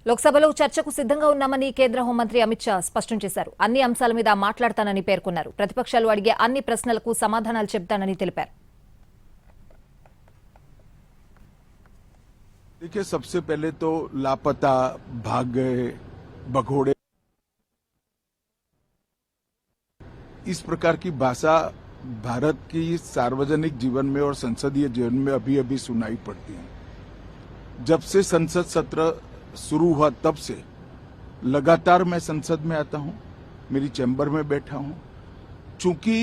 లోక్సభలో చర్చకు సిద్ధంగా ఉన్నామని కేంద్ర హోంమంత్రి అమిత్ షా స్పష్టం చేశారు. అన్ని అంశాల మీద మాట్లాడతానని పేర్కొన్నారు. ప్రతిపక్షాలు అడిగే అన్ని ప్రశ్నలకు సమాధానాలు చెప్తానని తెలిపారు. देखिए, सबसे पहले तो लापता, भाग गए, भगोड़े, इस प्रकार की भाषा भारत की सार्वजनिक जीवन में और संसदीय जीवन में अभी अभी सुनाई पड़ती है। जब से संसद सत्र शुरू हुआ तब से लगातार मैं संसद में आता हूं, मेरी चैम्बर में बैठा हूं। चूंकि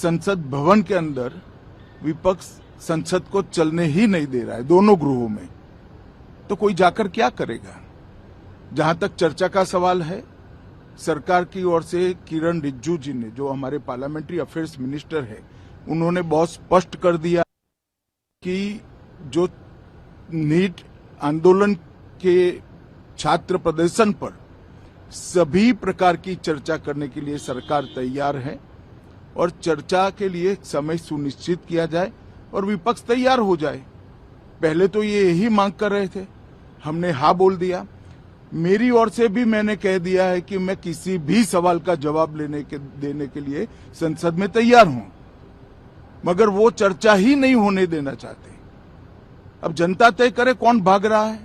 संसद भवन के अंदर विपक्ष संसद को चलने ही नहीं दे रहा है, दोनों गृहों में, तो कोई जाकर क्या करेगा। जहां तक चर्चा का सवाल है, सरकार की ओर से किरण रिजिजू जी ने, जो हमारे पार्लियामेंट्री अफेयर्स मिनिस्टर है, उन्होंने बहुत स्पष्ट कर दिया कि जो नीट आंदोलन के छात्र प्रदर्शन पर सभी प्रकार की चर्चा करने के लिए सरकार तैयार है और चर्चा के लिए समय सुनिश्चित किया जाए और विपक्ष तैयार हो जाए। पहले तो ये यही मांग कर रहे थे, हमने हाँ बोल दिया। मेरी ओर से भी मैंने कह दिया है कि मैं किसी भी सवाल का जवाब देने के लिए संसद में तैयार हूं, मगर वो चर्चा ही नहीं होने देना चाहते। अब जनता तय करे कौन भाग रहा है।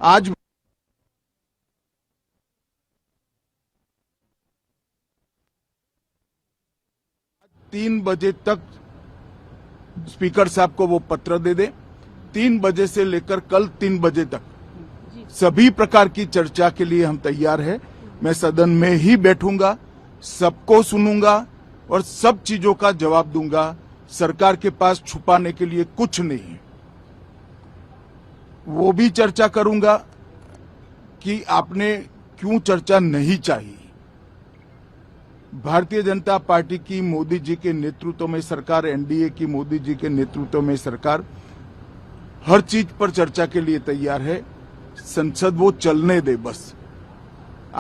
आज 3 बजे तक स्पीकर साहब को वो पत्र दे दे। 3 बजे से लेकर कल 3 बजे तक सभी प्रकार की चर्चा के लिए हम तैयार हैं। मैं सदन में ही बैठूंगा, सबको सुनूंगा और सब चीजों का जवाब दूंगा। सरकार के पास छुपाने के लिए कुछ नहीं। वो भी चर्चा करूंगा कि आपने क्यों चर्चा नहीं चाहिए। भारतीय जनता पार्टी की मोदी जी के नेतृत्व में सरकार, एनडीए की मोदी जी के नेतृत्व में सरकार हर चीज पर चर्चा के लिए तैयार है। संसद वो चलने दे बस।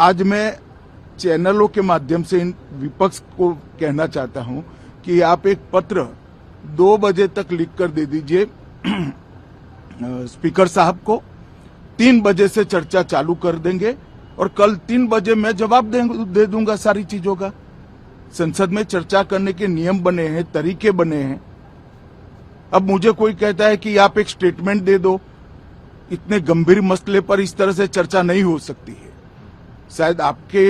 आज मैं चैनलों के माध्यम से इन विपक्ष को कहना चाहता हूं कि आप एक पत्र 2 बजे तक लिखकर दे दीजिए स्पीकर साहब को। 3 बजे से चर्चा चालू कर देंगे और कल 3 बजे मैं जवाब दे दूंगा सारी चीजों का। संसद में चर्चा करने के नियम बने हैं, तरीके बने हैं। अब मुझे कोई कहता है कि आप एक स्टेटमेंट दे दो। इतने गंभीर मसले पर इस तरह से चर्चा नहीं हो सकती है। शायद आपके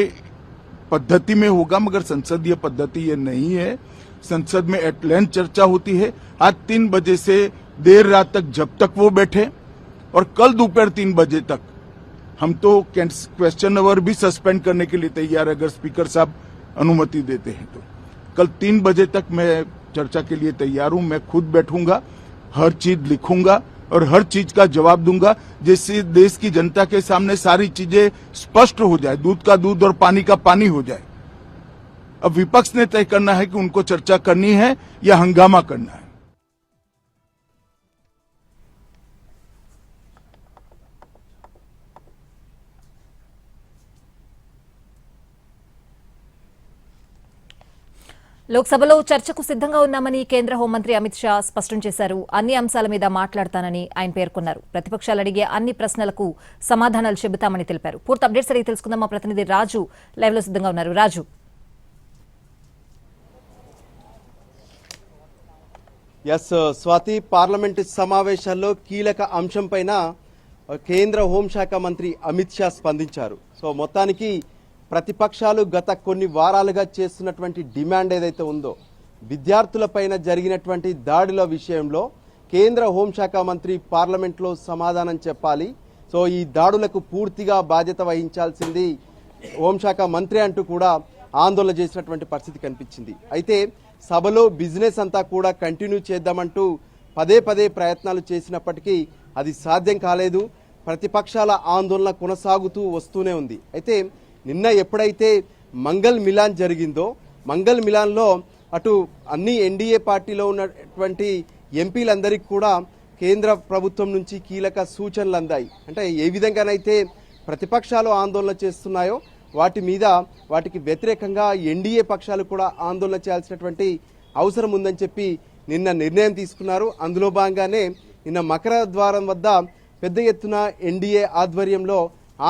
पद्धति में होगा, मगर संसदीय पद्धति ये नहीं है। संसद में एट लेंथ चर्चा होती है। आज 3 बजे से देर रात तक, जब तक वो बैठे, और कल दोपहर 3 बजे तक हम तो क्वेश्चन आवर भी सस्पेंड करने के लिए तैयार है, अगर स्पीकर साहब अनुमति देते हैं तो। कल 3 बजे तक मैं चर्चा के लिए तैयार हूं। मैं खुद बैठूंगा, हर चीज लिखूंगा और हर चीज का जवाब दूंगा, जिससे देश की जनता के सामने सारी चीजें स्पष्ट हो जाए, दूध का दूध और पानी का पानी हो जाए। अब विपक्ष ने तय करना है कि उनको चर्चा करनी है या हंगामा करना है। లోక్సభలో చర్చకు సిద్ధంగా ఉన్నామని కేంద్ర హోంమంత్రి అమిత్ షా స్పష్టం చేశారు. అన్ని అంశాల మీద మాట్లాడతానని ఆయన పేర్కొన్నారు. ప్రతిపక్షాలు అడిగే అన్ని ప్రశ్నలకు సమాధానాలు చెబుతామని తెలిపారు. పూర్తి అప్డేట్స్ అడిగి తెలుసుకుందాం. మా ప్రతినిధి రాజు లైవ్ లో సిద్ధంగా ఉన్నారు. రాజు, స్వాతి, పార్లమెంటు సమావేశాల్లో కీలక అంశంపైన కేంద్ర హోంశాఖ మంత్రి అమిత్ షా స్పందించారు. సో మొత్తానికి ప్రతిపక్షాలు గత కొన్ని వారాలుగా చేస్తున్నటువంటి డిమాండ్ ఏదైతే ఉందో, విద్యార్థులపైన జరిగినటువంటి దాడుల విషయంలో కేంద్ర హోంశాఖ మంత్రి పార్లమెంట్లో సమాధానం చెప్పాలి. సో ఈ దాడులకు పూర్తిగా బాధ్యత వహించాల్సింది హోంశాఖ మంత్రి అంటూ కూడా ఆందోళన చేసినటువంటి పరిస్థితి కనిపించింది. అయితే సభలో బిజినెస్ అంతా కూడా కంటిన్యూ చేద్దామంటూ పదే పదే ప్రయత్నాలు చేసినప్పటికీ అది సాధ్యం కాలేదు. ప్రతిపక్షాల ఆందోళన కొనసాగుతూ వస్తూనే ఉంది. అయితే నిన్న ఎప్పుడైతే మంగళ్ మిలాన్ జరిగిందో, మంగళ్ మిలాన్లో అటు అన్ని ఎన్డీఏ పార్టీలో ఉన్నటువంటి ఎంపీలందరికీ కూడా కేంద్ర ప్రభుత్వం నుంచి కీలక సూచనలు అందాయి. అంటే ఏ విధంగానైతే ప్రతిపక్షాలు ఆందోళన చేస్తున్నాయో వాటికి వ్యతిరేకంగా ఎన్డీఏ పక్షాలు కూడా ఆందోళన చేయాల్సినటువంటి అవసరం ఉందని చెప్పి నిన్న నిర్ణయం తీసుకున్నారు. అందులో భాగంగానే నిన్న మకర ద్వారం వద్ద పెద్ద ఎత్తున ఎన్డీఏ ఆధ్వర్యంలో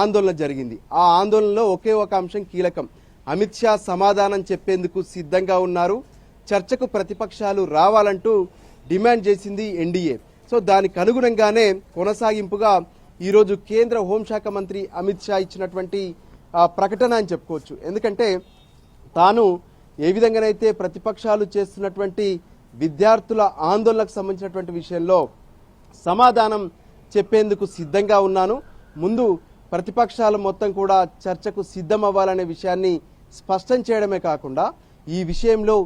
ఆందోళన జరిగింది. ఆ ఆందోళనలో ఒకే ఒక అంశం కీలకం. అమిత్ షా సమాధానం చెప్పేందుకు సిద్ధంగా ఉన్నారు, చర్చకు ప్రతిపక్షాలు రావాలంటూ డిమాండ్ చేసింది ఎన్డీఏ. సో దానికి అనుగుణంగానే కొనసాగింపుగా ఈరోజు కేంద్ర హోంశాఖ మంత్రి అమిత్ షా ఇచ్చినటువంటి ప్రకటన అని చెప్పుకోవచ్చు. ఎందుకంటే తాను ఏ విధంగానైతే ప్రతిపక్షాలు చేస్తున్నటువంటి విద్యార్థుల ఆందోళనకు సంబంధించినటువంటి విషయంలో సమాధానం చెప్పేందుకు సిద్ధంగా ఉన్నాను, ముందు ప్రతిపక్షాలు మొత్తం కూడా చర్చకు సిద్ధం అవ్వాలనే విషయాన్ని స్పష్టం చేయడమే కాకుండా ఈ విషయంలో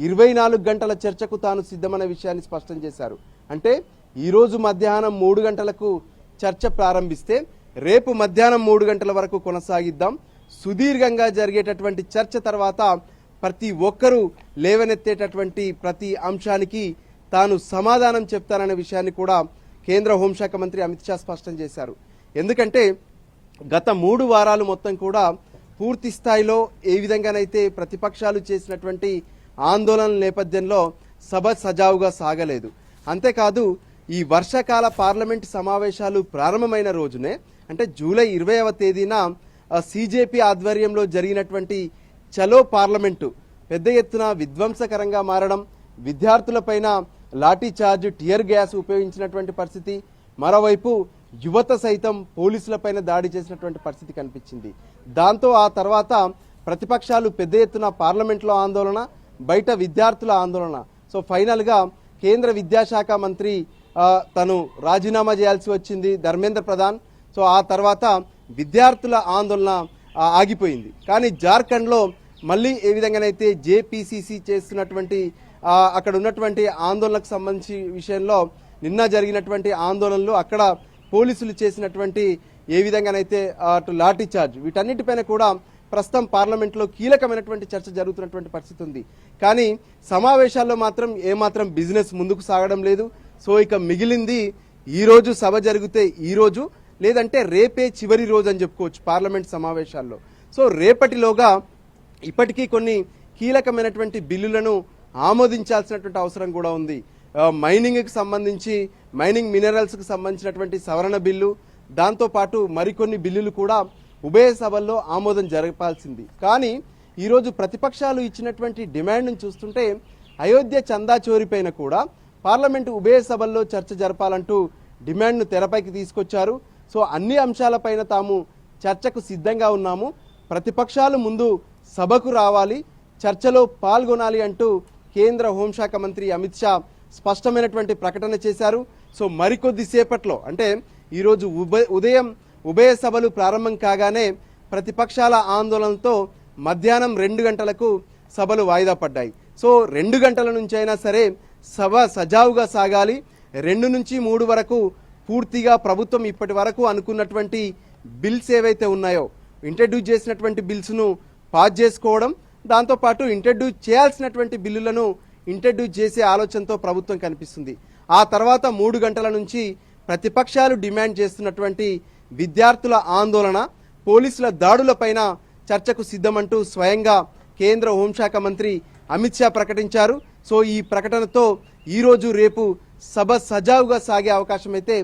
24 గంటల చర్చకు తాను సిద్ధమనే విషయాన్ని స్పష్టం చేశారు. అంటే ఈరోజు మధ్యాహ్నం 3 గంటలకు చర్చ ప్రారంభిస్తే రేపు మధ్యాహ్నం 3 గంటల వరకు కొనసాగిద్దాం. సుదీర్ఘంగా జరిగేటటువంటి చర్చ తర్వాత ప్రతి ఒక్కరూ లేవనెత్తేటటువంటి ప్రతి అంశానికి తాను సమాధానం చెప్తాననే విషయాన్ని కూడా కేంద్ర హోంశాఖ మంత్రి అమిత్ షా స్పష్టం చేశారు. ఎందుకంటే గత 3 వారాలు మొత్తం కూడా పూర్తి స్థాయిలో ఏ విధంగానైతే ప్రతిపక్షాలు చేసినటువంటి ఆందోళనల నేపథ్యంలో సభ సజావుగా సాగలేదు. అంతేకాదు ఈ వర్షాకాల పార్లమెంట్ సమావేశాలు ప్రారంభమైన రోజునే అంటే జూలై 20వ తేదీన సిజేపీ ఆధ్వర్యంలో జరిగినటువంటి చలో పార్లమెంటు పెద్ద ఎత్తున విధ్వంసకరంగా మారడం, విద్యార్థులపైన లాఠీ చార్జ్, టియర్ గ్యాస్ ఉపయోగించినటువంటి పరిస్థితి, మరోవైపు యువత సైతం పోలీసులపైన దాడి చేసినటువంటి పరిస్థితి కనిపించింది. దాంతో ఆ తర్వాత ప్రతిపక్షాలు పెద్ద ఎత్తున పార్లమెంట్లో ఆందోళన, బయట విద్యార్థుల ఆందోళన. సో ఫైనల్గా కేంద్ర విద్యాశాఖ మంత్రి తను రాజీనామా చేయాల్సి వచ్చింది, ధర్మేంద్ర ప్రధాన్. సో ఆ తర్వాత విద్యార్థుల ఆందోళన ఆగిపోయింది. కానీ జార్ఖండ్లో మళ్ళీ ఏ విధంగానైతే జేపీసీసీ చేస్తున్నటువంటి అక్కడ ఉన్నటువంటి ఆందోళనకు సంబంధించి విషయంలో నిన్న జరిగినటువంటి ఆందోళనలు, అక్కడ పోలీసులు చేసినటువంటి ఏ విధంగానైతే అటు లాఠీ చార్జ్, వీటన్నిటిపైన కూడా ప్రస్తుతం పార్లమెంట్లో కీలకమైనటువంటి చర్చ జరుగుతున్నటువంటి పరిస్థితి ఉంది. కానీ సమావేశాల్లో మాత్రం ఏమాత్రం బిజినెస్ ముందుకు సాగడం లేదు. సో ఇక మిగిలింది ఈ రోజు సభ జరిగితే ఈ రోజు, లేదంటే రేపే చివరి రోజు అని చెప్పుకోవచ్చు పార్లమెంట్ సమావేశాల్లో. సో రేపటిలోగా ఇప్పటికీ కొన్ని కీలకమైనటువంటి బిల్లులను ఆమోదించాల్సినటువంటి అవసరం కూడా ఉంది. మైనింగ్కి సంబంధించి, మైనింగ్ మినరల్స్కి సంబంధించినటువంటి సవరణ బిల్లు, దాంతోపాటు మరికొన్ని బిల్లులు కూడా ఉభయ సభల్లో ఆమోదం జరపాల్సింది. కానీ ఈరోజు ప్రతిపక్షాలు ఇచ్చినటువంటి డిమాండ్ను చూస్తుంటే అయోధ్య చందా చోరీపైన కూడా పార్లమెంటు ఉభయ సభల్లో చర్చ జరపాలంటూ డిమాండ్ను తెరపైకి తీసుకొచ్చారు. సో అన్ని అంశాలపైన తాము చర్చకు సిద్ధంగా ఉన్నాము, ప్రతిపక్షాలు ముందు సభకు రావాలి, చర్చలో పాల్గొనాలి అంటూ కేంద్ర హోంశాఖ మంత్రి అమిత్ షా స్పష్టమైనటువంటి ప్రకటన చేశారు. సో మరికొద్ది సేపట్లో అంటే ఈరోజు ఉదయం ఉభయ సభలు ప్రారంభం కాగానే ప్రతిపక్షాల ఆందోళనతో మధ్యాహ్నం 2 గంటలకు సభలు వాయిదా పడ్డాయి. సో 2 గంటల నుంచి అయినా సరే సభ సజావుగా సాగాలి. 2 నుంచి 3 వరకు పూర్తిగా ప్రభుత్వం ఇప్పటి వరకు అనుకున్నటువంటి బిల్స్ ఏవైతే ఉన్నాయో, ఇంట్రడ్యూస్ చేసినటువంటి బిల్స్ను పాస్ చేసుకోవడం, దాంతోపాటు ఇంట్రడ్యూస్ చేయాల్సినటువంటి బిల్లులను ఇంట్రడ్యూస్ చేసే ఆలోచనతో ప్రభుత్వం కనిపిస్తుంది. ఆ తర్వాత 3 గంటల నుంచి ప్రతిపక్షాలు డిమాండ్ చేస్తున్నటువంటి విద్యార్థుల ఆందోళన, పోలీసుల దాడులపైన చర్చకు సిద్ధమంటూ స్వయంగా కేంద్ర హోంశాఖ మంత్రి అమిత్ షా ప్రకటించారు. సో ఈ ప్రకటనతో ఈరోజు రేపు సభ సజావుగా సాగే అవకాశం అయితే